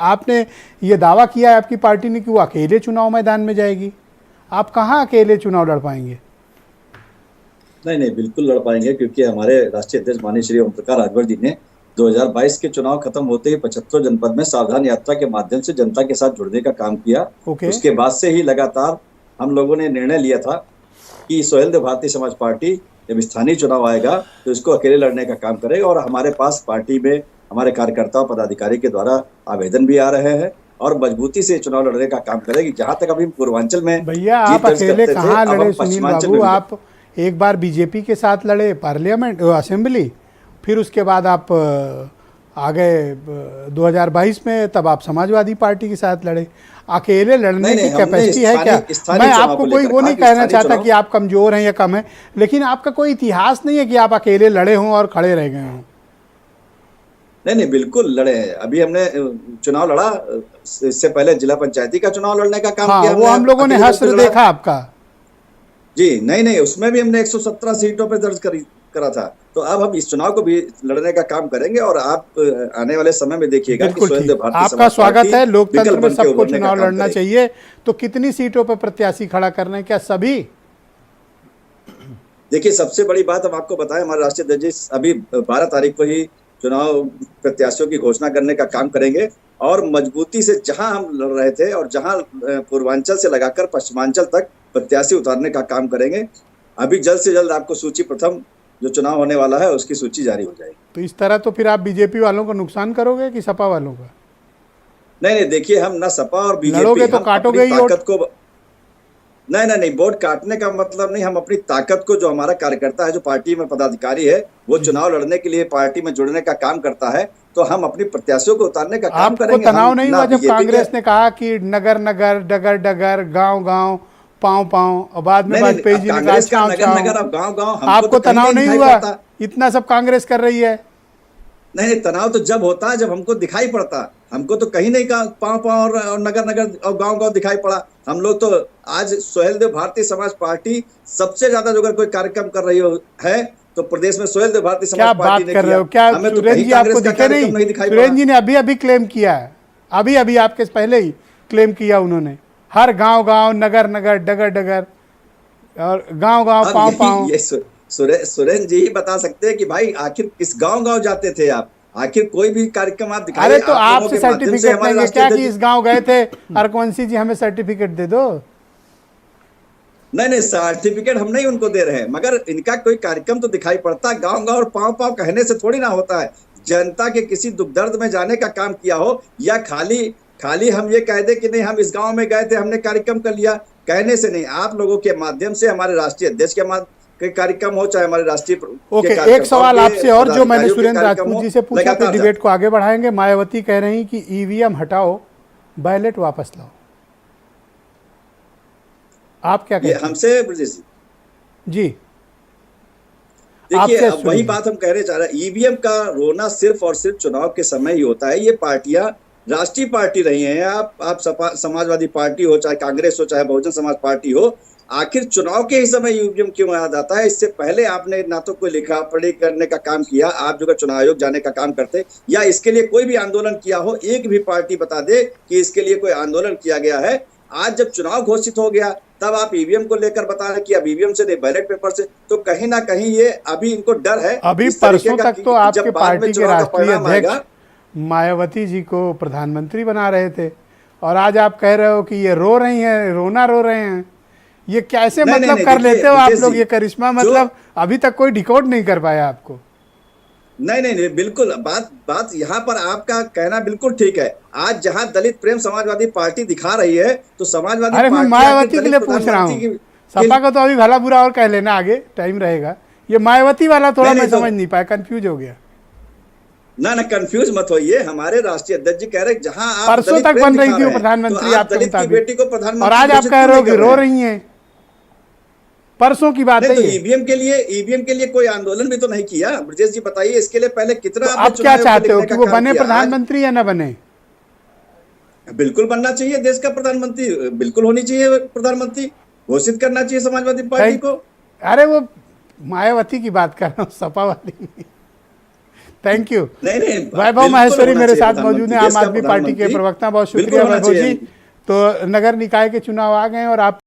आपने ये दावा किया है आपकी पार्टी ने कि वो अकेले चुनाव मैदान में जाएगी। आप कहाँ अकेले चुनाव लड़ पाएंगे? नहीं नहीं, बिल्कुल लड़ पाएंगे, क्योंकि हमारे राष्ट्रीय अध्यक्ष माननीय श्री ओम प्रकाश राजभर जी ने 2022 के चुनाव खत्म होते ही 75 जनपद में सावधान यात्रा के माध्यम से जनता के साथ जुड़ने का काम किया। ओके। उसके बाद से ही लगातार हम लोगों ने निर्णय लिया था कि सुहेलदेव भारतीय समाज पार्टी जब स्थानीय चुनाव आएगा तो इसको अकेले लड़ने का काम करेगा। और हमारे पास पार्टी में हमारे कार्यकर्ता पदाधिकारी के द्वारा आवेदन भी आ रहे हैं और मजबूती से चुनाव लड़ने का काम करेगी। जहां तक अभी पूर्वांचल में भैया जीत आप दर्ज अकेले करते थे, कहाँ अब लड़े हम सुनील पश्चिमांचल बाबू? में भी आप एक बार बीजेपी के साथ लड़े पार्लियामेंट असेंबली, फिर उसके बाद आप आ गए 2022 में, तब आप समाजवादी पार्टी के साथ लड़े। अकेले लड़ने की कैपेसिटी है क्या? मैं आपको कोई वो नहीं कहना चाहता कि आप कमजोर हैं या कम है, लेकिन आपका कोई इतिहास नहीं है कि आप अकेले लड़े हों और खड़े रह गए हों। नहीं नहीं, बिल्कुल लड़े हैं। अभी हमने चुनाव लड़ा, इससे पहले जिला पंचायती का चुनाव लड़ने का काम किया। वो हम लोगों ने हश्र देखा आपका। जी नहीं नहीं, उसमें भी हमने 117 सीटों पे दर्ज करा था। तो अब हम इस चुनाव को भी लड़ने का काम करेंगे और आप आने वाले समय में देखिएगा कि सुहेलदेव भारतीय आपका स्वागत है। लोकतंत्र में सबको का चुनाव लड़ना चाहिए। तो कितनी सीटों पर प्रत्याशी खड़ा करना है, क्या सभी? देखिए, सबसे बड़ी बात हम आपको बताएं, हमारे राष्ट्रीय अध्यक्ष जी अभी 12 तारीख को ही चुनाव प्रत्याशियों की घोषणा करने का काम करेंगे। और मजबूती से जहां हम लड़ रहे थे और जहां पूर्वांचल से लगाकर पश्चिमांचल तक प्रत्याशी उतारने का काम करेंगे। अभी जल्द से जल्द आपको सूची प्रथम जो चुनाव होने वाला है उसकी सूची जारी हो जाएगी। तो इस तरह तो फिर आप बीजेपी वालों को नुकसान करोगे कि सपा वालों का? नहीं नहीं, देखिए, हम ना सपा और बीजेपी लड़ोगे तो काटोगे ही ताकत को नहीं नहीं नहीं, वोट काटने का मतलब नहीं। हम अपनी ताकत को, जो हमारा कार्यकर्ता है, जो पार्टी में पदाधिकारी है, वो चुनाव लड़ने के लिए पार्टी में जुड़ने का काम करता है, तो हम अपनी प्रत्याशियों को उतारने का काम करेंगे। आपको तनाव नहीं हुआ जब कांग्रेस ने कहा कि नगर नगर, डगर डगर, गांव गांव, पांव पांव, और बाद में वाजपेयी जी ने कहा चाव चाव? गांव गांव, आपको तनाव नहीं हुआ? इतना सब कांग्रेस कर रही है। नहीं नहीं, तनाव तो जब होता है जब हमको दिखाई पड़ता। हमको तो कहीं नहीं कहा पांव पांव और नगर नगर और गांव गांव दिखाई पड़ा। हम लोग तो आज सुहेलदेव भारतीय समाज पार्टी सबसे ज्यादा जो अगर कोई कार्यक्रम कर रही है तो प्रदेश में सुहेलदेव भारतीय समाज पार्टी ने किया। क्या बात कर रहे हो? क्या हमें तो सुरेंद्र जी आपको दिखे नहीं? सुरेंद्र जी ने अभी अभी क्लेम किया है, अभी अभी आपके पहले ही क्लेम किया उन्होंने, हर गांव गांव, नगर नगर, डगर डगर और गांव गांव, पांव पांव। सुरेंद्र जी ही बता सकते हैं कि भाई आखिर किस गांव गांव जाते थे आप? आखिर कोई भी कार्यक्रम आप दिखाइए। अरे तो आपसे सर्टिफिकेट लेंगे क्या कि इस गांव गए थे? हरकौंसी जी हमें सर्टिफिकेट दे दो। नहीं नहीं, सर्टिफिकेट हम नहीं उनको दे रहे हैं, मगर इनका कोई कार्यक्रम तो दिखाई पड़ता। गांव गांव और पांव पांव कहने से थोड़ी ना होता है। जनता के किसी दुख दर्द में जाने का काम किया हो, या खाली हम ये कह दे कि नहीं हम इस गांव में गए थे, हमने कार्यक्रम कर लिया, कहने से नहीं। आप लोगों के माध्यम से, हमारे राष्ट्रीय अध्यक्ष के कार्यक्रम हो, चाहे हमारे राष्ट्रीय ओके, एक सवाल आपसे और जो मैंने सुरेंद्र राजपूत जी से पूछा, तो डिबेट को आगे बढ़ाएंगे। मायावती कह रही कि ईवीएम हटाओ, बैलेट वापस लाओ, आप क्या कहते हैं? हमसे ब्रजेश जी, देखिए, अब वही बात हम कहने चाह रहे हैं। ईवीएम का रोना सिर्फ और सिर्फ चुनाव के समय ही होता है। ये पार्टियां राष्ट्रीय पार्टी रही हैं। आप समाजवादी पार्टी हो, चाहे कांग्रेस हो, चाहे बहुजन समाज पार्टी हो, आखिर चुनाव के ही समय ईवीएम क्यों याद आता है? इससे पहले आपने ना तो कोई लिखा पढ़ी करने का काम किया, आप जो चुनाव आयोग जाने का काम करते, या इसके लिए कोई भी आंदोलन किया हो। एक भी पार्टी बता दे कि इसके लिए कोई आंदोलन किया गया है। आज जब चुनाव घोषित हो गया तब आप ईवीएम को लेकर बता रहे कि अब ईवीएम से नहीं, बैलेट पेपर से। तो कहीं ना कहीं ये अभी इनको डर है। अभी परसों तक तो आपके पार्टी के राष्ट्रीय अध्यक्ष मायावती जी को प्रधानमंत्री बना रहे थे, और आज आप कह रहे हो कि ये रो रही हैं, रोना रो रहे हैं। ये कैसे मतलब कर लेते हो आप लोग? ये करिश्मा मतलब अभी तक कोई डिकोड नहीं कर पाया आपको। नहीं नहीं नहीं, बिल्कुल बात यहाँ पर आपका कहना बिल्कुल ठीक है। आज जहाँ दलित प्रेम समाजवादी पार्टी दिखा रही है, तो समाजवादी अरे मैं मायावती के लिए पूछ रहा हूँ। सपा को तो अभी भला बुरा और कह लेना, आगे टाइम रहेगा। ये मायावती वाला थोड़ा मैं समझ नहीं पाया, कंफ्यूज हो गया। ना कंफ्यूज मत होइए। हमारे राष्ट्रीय अध्यक्ष जी कह रहे जहाँ आप परसों तक बन रही थी वो प्रधानमंत्री, आप दलित की बेटी को प्रधानमंत्री, और आज आप कह रहे हो कि रो रही हैं। परसों की बात है। तो ईवीएम के लिए कोई आंदोलन भी तो नहीं किया। ब्रजेश जी बताइए, इसके लिए पहले कितना तो आप क्या चाहते हो कि वो बने प्रधानमंत्री या ना बने? बिल्कुल बनना चाहिए देश का प्रधानमंत्री, बिल्कुल होनी चाहिए प्रधानमंत्री, घोषित करना चाहिए समाजवादी पार्टी को। अरे वो मायावती की बात कर रहा हूँ, सपा वाली। Thank you. नहीं वैभव बिल्कुल माहेश्वरी होना मेरे चाहिए साथ मौजूद हैं, प्रधानमंत्री, आम देश का आदमी पार्टी के प्रधानमंत्री। प्रवक्ता। बहुत बिल्कुल शुक्रिया होना वैभव चाहिए। जी। तो नगर निकाय के चुनाव आ गए और आप